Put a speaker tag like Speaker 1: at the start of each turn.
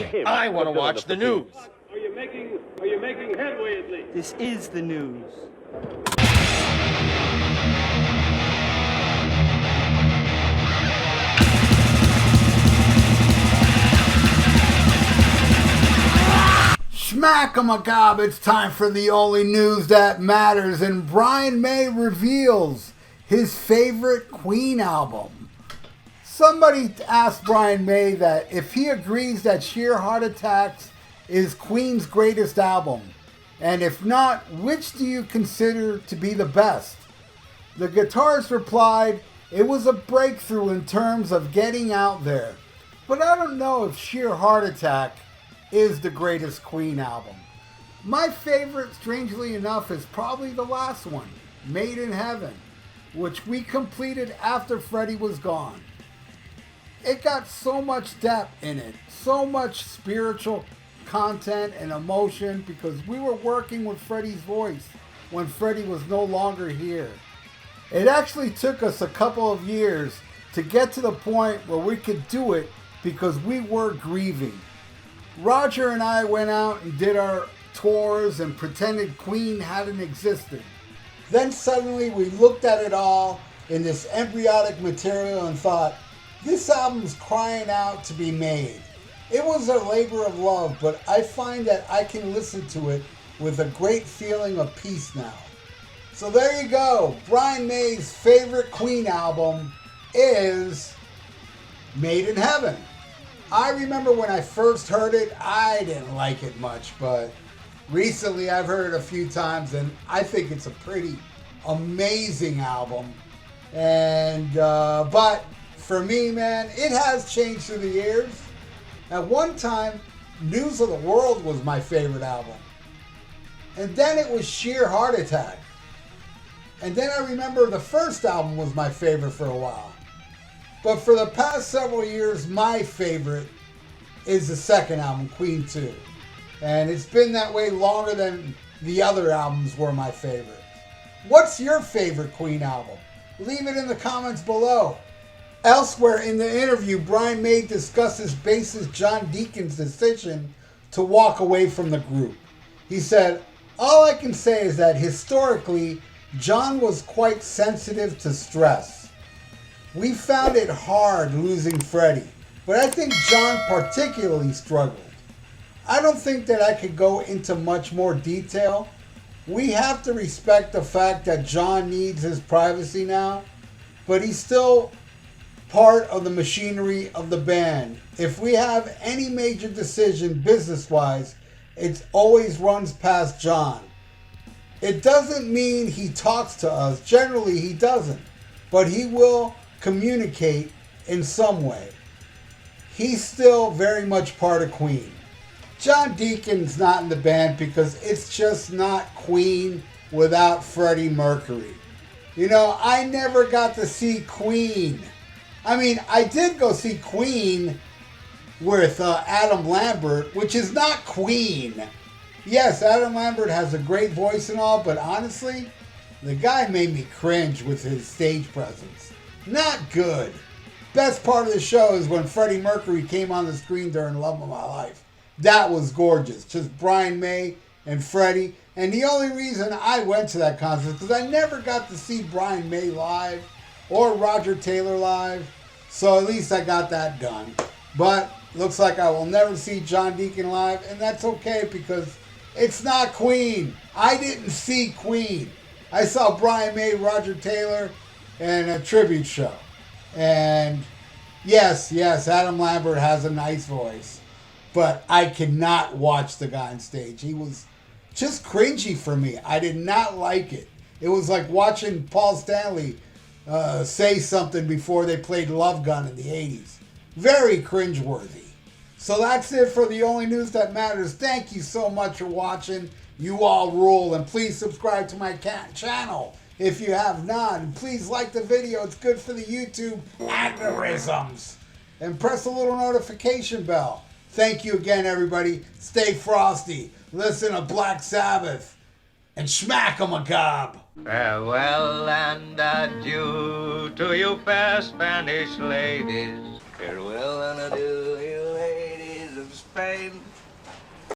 Speaker 1: I want to watch the news.
Speaker 2: Are you making headway at least?
Speaker 3: This is the news.
Speaker 4: Schmack-a-macabre, it's time for the only news that matters, and Brian May reveals his favorite Queen album. Somebody asked Brian May that if he agrees that Sheer Heart Attacks is Queen's greatest album, and if not, which do you consider to be the best? The guitarist replied, it was a breakthrough in terms of getting out there, but I don't know if Sheer Heart Attack is the greatest Queen album. My favorite, strangely enough, is probably the last one, Made in Heaven, which we completed after Freddie was gone. It got so much depth in it, so much spiritual content and emotion, because we were working with Freddie's voice when Freddie was no longer here. It actually took us a couple of years to get to the point where we could do it because we were grieving. Roger and I went out and did our tours and pretended Queen hadn't existed. Then suddenly we looked at it all in this embryonic material and thought, this album's crying out to be made. It was a labor of love, but I find that I can listen to it with a great feeling of peace now. So there you go. Brian May's favorite Queen album is Made in Heaven. I remember when I first heard it, I didn't like it much, but recently I've heard it a few times and I think it's a pretty amazing album. And, but for me, man, it has changed through the years. At one time, News of the World was my favorite album. And then it was Sheer Heart Attack. And then I remember the first album was my favorite for a while. But for the past several years, my favorite is the second album, Queen 2. And it's been that way longer than the other albums were my favorite. What's your favorite Queen album? Leave it in the comments below. Elsewhere in the interview, Brian May discusses bassist John Deacon's decision to walk away from the group. He said, all I can say is that historically, John was quite sensitive to stress. We found it hard losing Freddie, but I think John particularly struggled. I don't think that I could go into much more detail. We have to respect the fact that John needs his privacy now, but he's still part of the machinery of the band. If we have any major decision business-wise, it always runs past John. It doesn't mean he talks to us. Generally, he doesn't, but he will communicate in some way. He's still very much part of Queen. John Deacon's not in the band because it's just not Queen without Freddie Mercury. You know, I never got to see Queen. I mean, I did go see Queen with Adam Lambert, which is not Queen. Yes, Adam Lambert has a great voice and all, but honestly, the guy made me cringe with his stage presence. Not good. Best part of the show is when Freddie Mercury came on the screen during Love of My Life. That was gorgeous. Just Brian May and Freddie. And the only reason I went to that concert is because I never got to see Brian May live or Roger Taylor live. So at least I got that done. But looks like I will never see John Deacon live. And that's okay because it's not Queen. I didn't see Queen. I saw Brian May, Roger Taylor, and a tribute show. And yes, Adam Lambert has a nice voice. But I cannot watch the guy on stage. He was just cringy for me. I did not like it. It was like watching Paul Stanley say something before they played Love Gun in the 80s. Very cringeworthy. So that's it for the only news that matters. Thank you so much for watching. You all rule. And please subscribe to my channel if you have not. And please like the video. It's good for the YouTube algorithms. And press the little notification bell. Thank you again, everybody. Stay frosty. Listen to Black Sabbath. And schmack-a-macabre.
Speaker 1: Farewell and adieu to you fair Spanish ladies.
Speaker 5: Farewell and adieu, you ladies of Spain.
Speaker 3: Spain,